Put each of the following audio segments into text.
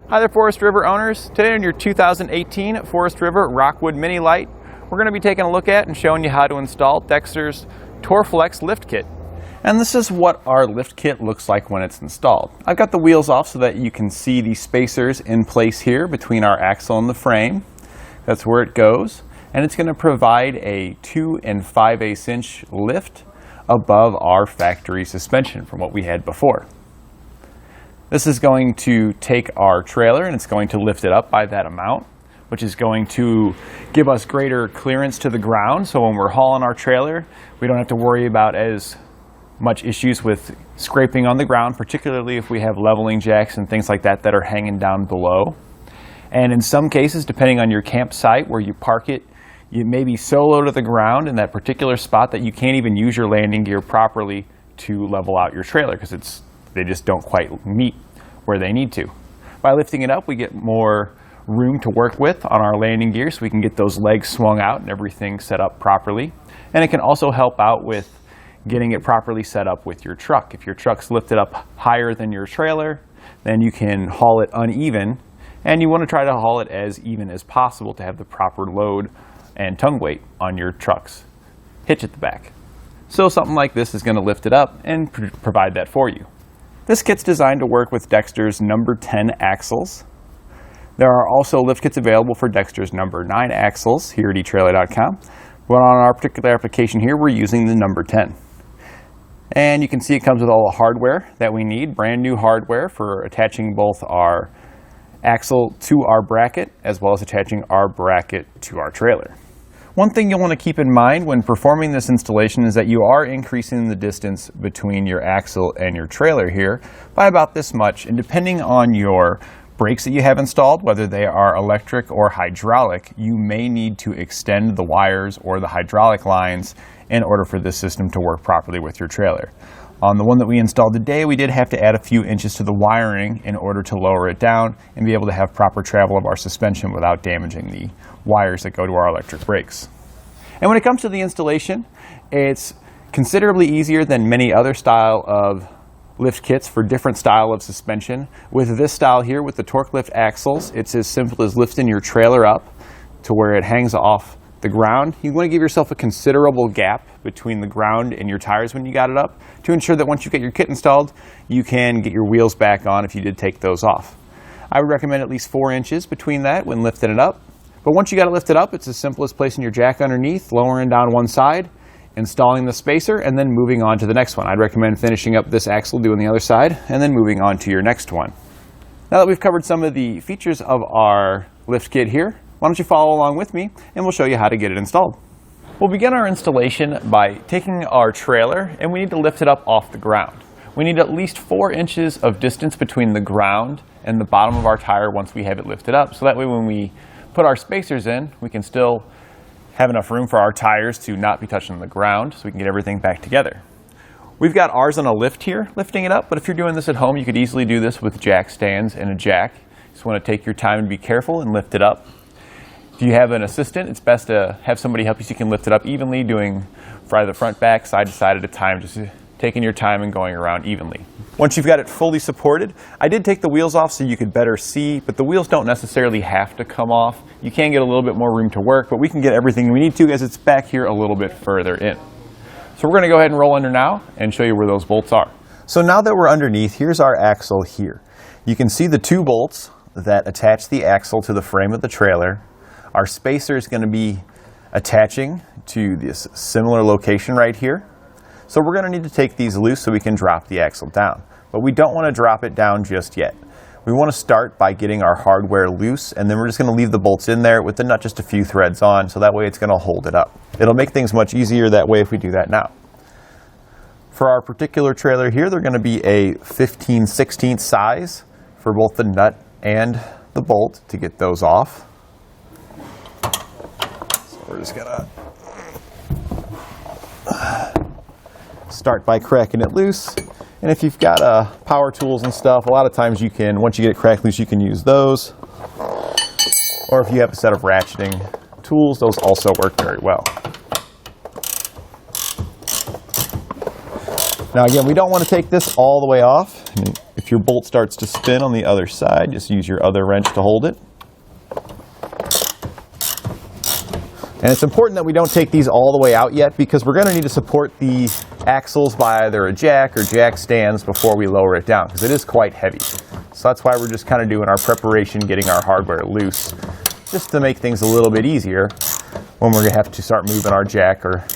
Hi there, Forest River owners. Today on your 2018 Forest River Rockwood Mini Lite, we're going to be taking a look at and showing you how to install Dexter's Torflex lift kit. And this is what our lift kit looks like when it's installed. I've got the wheels off so that you can see the spacers in place here between our axle and the frame. That's where it goes. And it's going to provide a 2 5/8 inch lift above our factory suspension from what we had before. This is going to take our trailer and it's going to lift it up by that amount, which is going to give us greater clearance to the ground. So when we're hauling our trailer, we don't have to worry about as much issues with scraping on the ground, particularly if we have leveling jacks and things like that that are hanging down below. And in some cases, depending on your campsite where you park it, you may be so low to the ground in that particular spot that you can't even use your landing gear properly to level out your trailer because they just don't quite meet where they need to. By lifting it up, we get more room to work with on our landing gear so we can get those legs swung out and everything set up properly. And it can also help out with getting it properly set up with your truck. If your truck's lifted up higher than your trailer, then you can haul it uneven, and you want to try to haul it as even as possible to have the proper load and tongue weight on your truck's hitch at the back. So something like this is going to lift it up and provide that for you. This kit's designed to work with Dexter's number 10 axles. There are also lift kits available for Dexter's number 9 axles here at etrailer.Com. But on our particular application here, we're using the number 10. And you can see it comes with all the hardware that we need, brand new hardware for attaching both our axle to our bracket as well as attaching our bracket to our trailer. One thing you'll want to keep in mind when performing this installation is that you are increasing the distance between your axle and your trailer here by about this much, and depending on your brakes that you have installed, whether they are electric or hydraulic, you may need to extend the wires or the hydraulic lines in order for this system to work properly with your trailer. On the one that we installed today, we did have to add a few inches to the wiring in order to lower it down and be able to have proper travel of our suspension without damaging the wires that go to our electric brakes. And when it comes to the installation, it's considerably easier than many other style of lift kits for different style of suspension. With this style here, with the torque lift axles, it's as simple as lifting your trailer up to where it hangs off the ground. You want to give yourself a considerable gap between the ground and your tires when you got it up to ensure that once you get your kit installed, you can get your wheels back on if you did take those off. I would recommend at least 4 inches between that when lifting it up. But once you got it lifted up, it's as simple as placing your jack underneath, lowering down one side, installing the spacer, and then moving on to the next one. I'd recommend finishing up this axle, doing the other side, and then moving on to your next one. Now that we've covered some of the features of our lift kit here, why don't you follow along with me and we'll show you how to get it installed. We'll begin our installation by taking our trailer and we need to lift it up off the ground. We need at least 4 inches of distance between the ground and the bottom of our tire once we have it lifted up. So that way when we put our spacers in, we can still have enough room for our tires to not be touching the ground so we can get everything back together. We've got ours on a lift here, lifting it up, but if you're doing this at home, you could easily do this with jack stands and a jack. Just want to take your time and be careful and lift it up. If you have an assistant, it's best to have somebody help you so you can lift it up evenly, doing the front, back, side to side at a time, just taking your time and going around evenly. Once you've got it fully supported, I did take the wheels off so you could better see, but the wheels don't necessarily have to come off. You can get a little bit more room to work, but we can get everything we need to as it's back here a little bit further in. So we're going to go ahead and roll under now and show you where those bolts are. So now that we're underneath, here's our axle here. You can see the 2 bolts that attach the axle to the frame of the trailer. Our spacer is going to be attaching to this similar location right here. So we're going to need to take these loose so we can drop the axle down. But we don't want to drop it down just yet. We want to start by getting our hardware loose, and then we're just going to leave the bolts in there with the nut just a few threads on, so that way it's going to hold it up. It'll make things much easier that way if we do that now. For our particular trailer here, they're going to be a 15/16 size for both the nut and the bolt to get those off. So we're just going to start by cracking it loose. And if you've got power tools and stuff, a lot of times you can, once you get it cracked loose, you can use those. Or if you have a set of ratcheting tools, those also work very well. Now again, we don't want to take this all the way off. If your bolt starts to spin on the other side, just use your other wrench to hold it. And it's important that we don't take these all the way out yet, because we're going to need to support the axles by either a jack or jack stands before we lower it down, because it is quite heavy. So that's why we're just kind of doing our preparation, getting our hardware loose, just to make things a little bit easier when we're going to have to start moving our jack or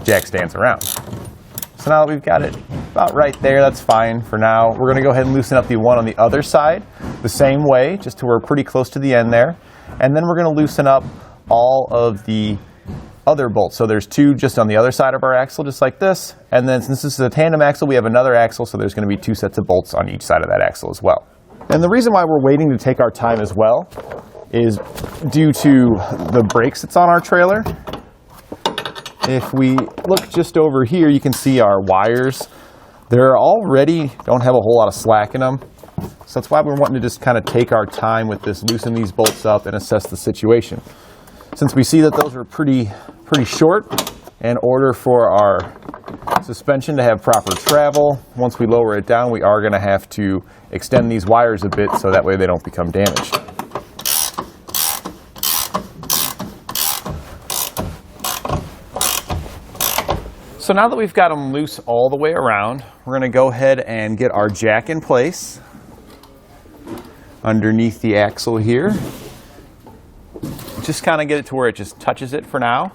jack stands around. So now that we've got it about right there, that's fine for now. We're going to go ahead and loosen up the one on the other side the same way, just to we're pretty close to the end there. And then we're going to loosen up all of the other bolts. So there's two just on the other side of our axle, just like this. And then since this is a tandem axle, we have another axle, so there's going to be two sets of bolts on each side of that axle as well. And the reason why we're waiting to take our time as well is due to the brakes that's on our trailer. If we look just over here, you can see our wires. They're already don't have a whole lot of slack in them. So that's why we're wanting to just kind of take our time with this, loosen these bolts up and assess the situation. Since we see that those are pretty short, in order for our suspension to have proper travel, once we lower it down, we are going to have to extend these wires a bit so that way they don't become damaged. So now that we've got them loose all the way around, we're going to go ahead and get our jack in place underneath the axle here. Just kind of get it to where it just touches it for now,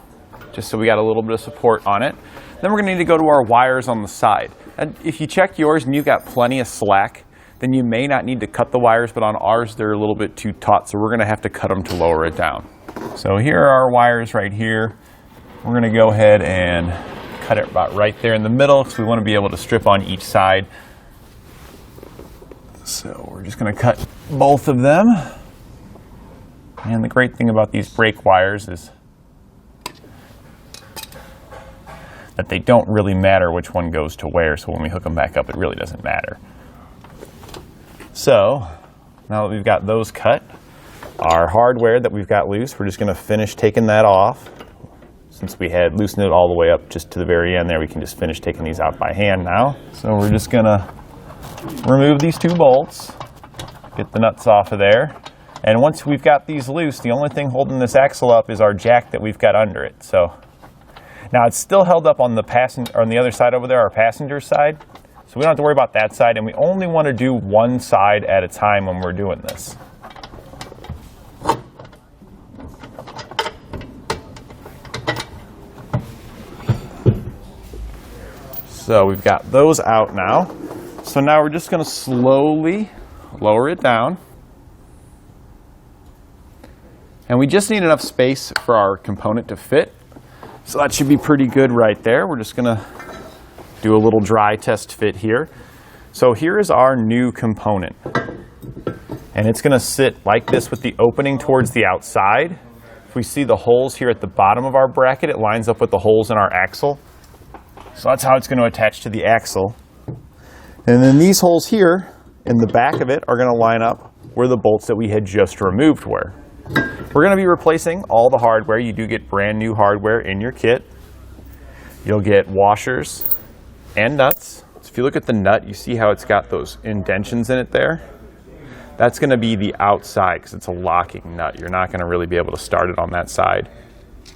just so we got a little bit of support on it. Then we're going to need to go to our wires on the side. And if you check yours and you've got plenty of slack, then you may not need to cut the wires, but on ours they're a little bit too taut, so we're going to have to cut them to lower it down. So here are our wires right here. We're going to go ahead and cut it about right there in the middle, because we want to be able to strip on each side. So we're just going to cut both of them. And the great thing about these brake wires is that they don't really matter which one goes to where, so when we hook them back up, it really doesn't matter. So now that we've got those cut, our hardware that we've got loose, we're just going to finish taking that off. Since we had loosened it all the way up just to the very end there, we can just finish taking these out by hand now. So we're just going to remove these two bolts, get the nuts off of there. And once we've got these loose, the only thing holding this axle up is our jack that we've got under it. So now it's still held up on the on the other side over there, our passenger side. So we don't have to worry about that side, and we only want to do one side at a time when we're doing this. So we've got those out now. So now we're just going to slowly lower it down. And we just need enough space for our component to fit. So that should be pretty good right there. We're just going to do a little dry test fit here. So here is our new component. And it's going to sit like this with the opening towards the outside. If we see the holes here at the bottom of our bracket, it lines up with the holes in our axle. So that's how it's going to attach to the axle. And then these holes here in the back of it are going to line up where the bolts that we had just removed were. We're going to be replacing all the hardware. You do get brand new hardware in your kit. You'll get washers and nuts. So if you look at the nut, you see how it's got those indentions in it there? That's going to be the outside, because it's a locking nut. You're not going to really be able to start it on that side.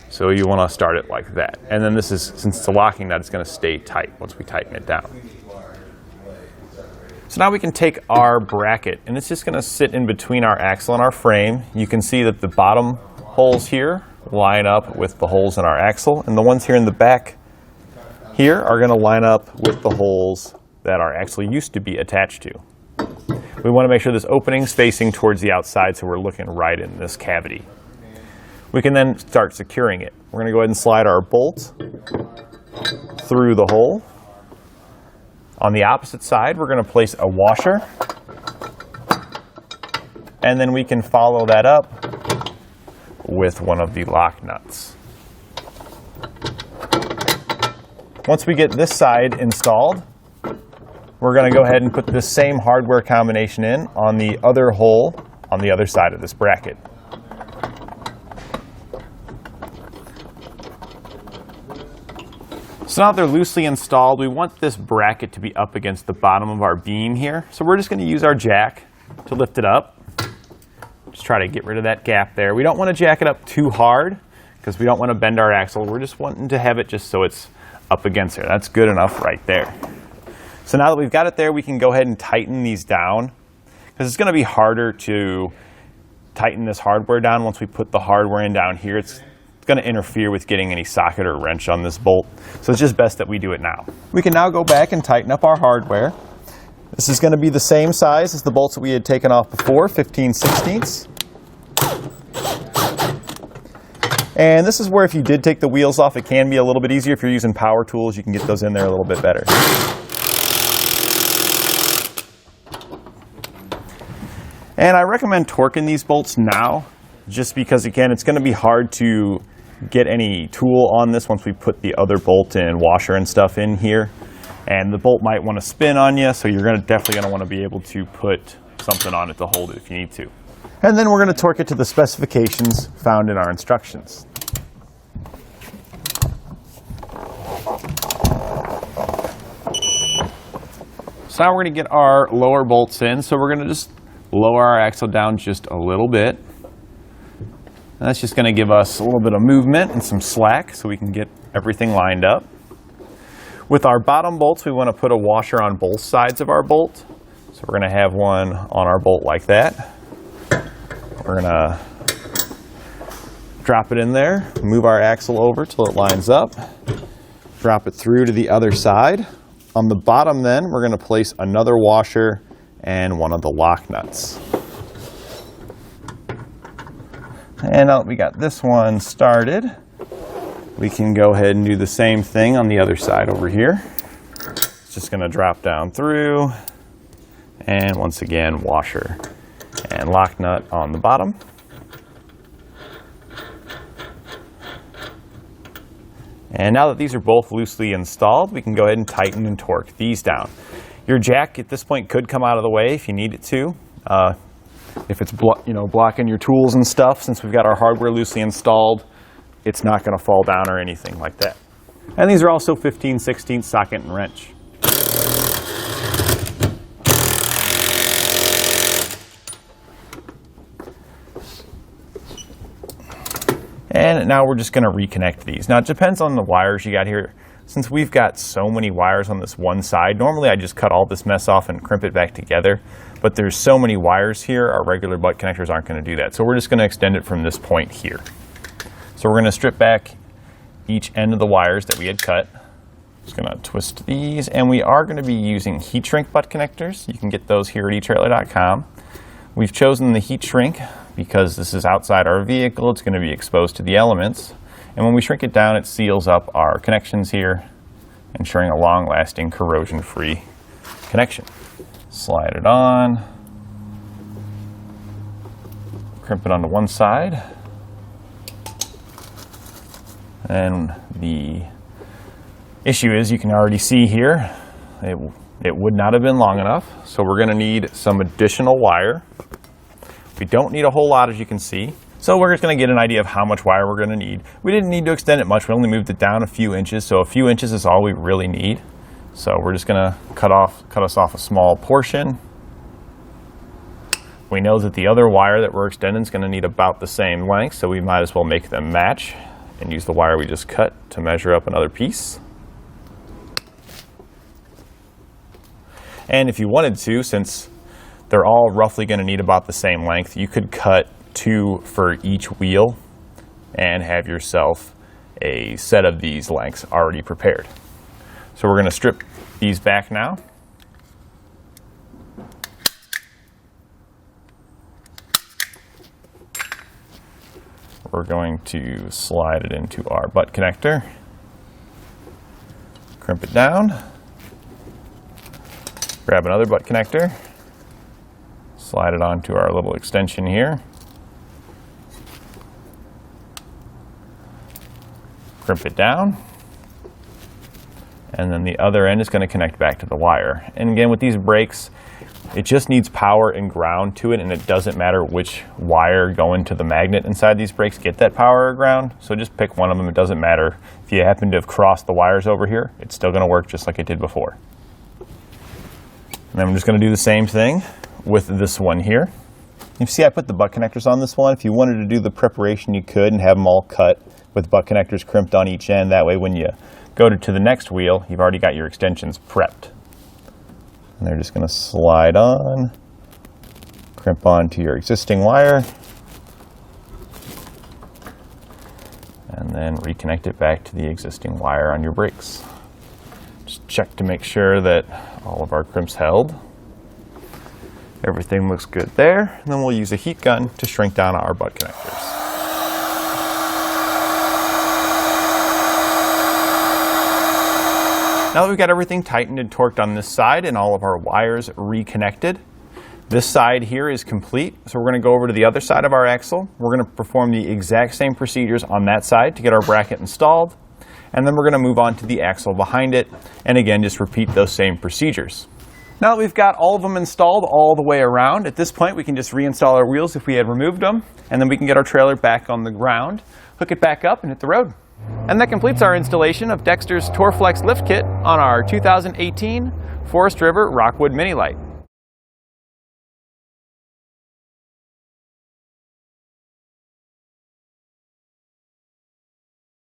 So you want to start it like that. And then this is, since it's a locking nut, it's going to stay tight once we tighten it down. So now we can take our bracket, and it's just going to sit in between our axle and our frame. You can see that the bottom holes here line up with the holes in our axle, and the ones here in the back here are going to line up with the holes that our axle used to be attached to. We want to make sure this opening is facing towards the outside, so we're looking right in this cavity. We can then start securing it. We're going to go ahead and slide our bolt through the hole. On the opposite side, we're going to place a washer, and then we can follow that up with one of the lock nuts. Once we get this side installed, we're going to go ahead and put this same hardware combination in on the other hole on the other side of this bracket. So now they're loosely installed, we want this bracket to be up against the bottom of our beam here. So we're just going to use our jack to lift it up. Just try to get rid of that gap there. We don't want to jack it up too hard because we don't want to bend our axle. We're just wanting to have it just so it's up against there. That's good enough right there. So now that we've got it there, we can go ahead and tighten these down because it's going to be harder to tighten this hardware down once we put the hardware in down here. It's going to interfere with getting any socket or wrench on this bolt. So it's just best that we do it now. We can now go back and tighten up our hardware. This is going to be the same size as the bolts that we had taken off before, 15/16. And this is where if you did take the wheels off, it can be a little bit easier. If you're using power tools, you can get those in there a little bit better. And I recommend torquing these bolts now, just because, again, it's going to be hard to get any tool on this once we put the other bolt and washer and stuff in here. And the bolt might want to spin on you, so you're definitely going to want to be able to put something on it to hold it if you need to. And then we're going to torque it to the specifications found in our instructions. So now we're going to get our lower bolts in, so we're going to just lower our axle down just a little bit. And that's just going to give us a little bit of movement and some slack so we can get everything lined up. With our bottom bolts, we want to put a washer on both sides of our bolt. So we're going to have one on our bolt like that. We're going to drop it in there, move our axle over till it lines up, drop it through to the other side. On the bottom then, we're going to place another washer and one of the lock nuts. And now that we got this one started, we can go ahead and do the same thing on the other side over here. It's just going to drop down through, and once again, washer and lock nut on the bottom. And now that these are both loosely installed, we can go ahead and tighten and torque these down. Your jack at this point could come out of the way if you need it to. If it's blocking your tools and stuff, since we've got our hardware loosely installed, it's not going to fall down or anything like that. And these are also 15/16 socket and wrench. And now we're just going to reconnect these. Now it depends on the wires you got here. Since we've got so many wires on this one side, normally I just cut all this mess off and crimp it back together. But there's so many wires here, our regular butt connectors aren't going to do that. So we're just going to extend it from this point here. So we're going to strip back each end of the wires that we had cut. Just going to twist these, and we are going to be using heat shrink butt connectors. You can get those here at etrailer.com. We've chosen the heat shrink because this is outside our vehicle. It's going to be exposed to the elements. And when we shrink it down, it seals up our connections here, ensuring a long-lasting, corrosion-free connection. Slide it on, crimp it onto one side, and the issue is you can already see here it would not have been long enough, so we're going to need some additional wire. We don't need a whole lot, as you can see. So we're just going to get an idea of how much wire we're going to need. We didn't need to extend it much. We only moved it down a few inches, so a few inches is all we really need. So we're just going to cut us off a small portion. We know that the other wire that we're extending is going to need about the same length, so we might as well make them match and use the wire we just cut to measure up another piece. And if you wanted to, since they're all roughly going to need about the same length, you could cut 2 for each wheel and have yourself a set of these lengths already prepared. So we're going to strip these back now. We're going to slide it into our butt connector, crimp it down, grab another butt connector, slide it onto our little extension here, crimp it down, and then the other end is going to connect back to the wire. And again, with these brakes, It just needs power and ground to it, and it doesn't matter which wire going to the magnet inside these brakes get that power or ground. So just pick one of them. It doesn't matter if you happen to have crossed the wires over here. It's still going to work just like it did before. And then I'm just going to do the same thing with this one here. You see I put the butt connectors on this one. If you wanted to do the preparation, you could and have them all cut with butt connectors crimped on each end. That way when you go to the next wheel, you've already got your extensions prepped. And they're just going to slide on, crimp onto your existing wire, and then reconnect it back to the existing wire on your brakes. Just check to make sure that all of our crimps held. Everything looks good there, and then we'll use a heat gun to shrink down our butt connectors. Now that we've got everything tightened and torqued on this side and all of our wires reconnected, this side here is complete. So we're going to go over to the other side of our axle. We're going to perform the exact same procedures on that side to get our bracket installed, and then we're going to move on to the axle behind it, and again just repeat those same procedures. Now that we've got all of them installed all the way around, at this point we can just reinstall our wheels if we had removed them, and then we can get our trailer back on the ground, hook it back up, and hit the road. And that completes our installation of Dexter's Torflex lift kit on our 2018 Forest River Rockwood Mini Lite.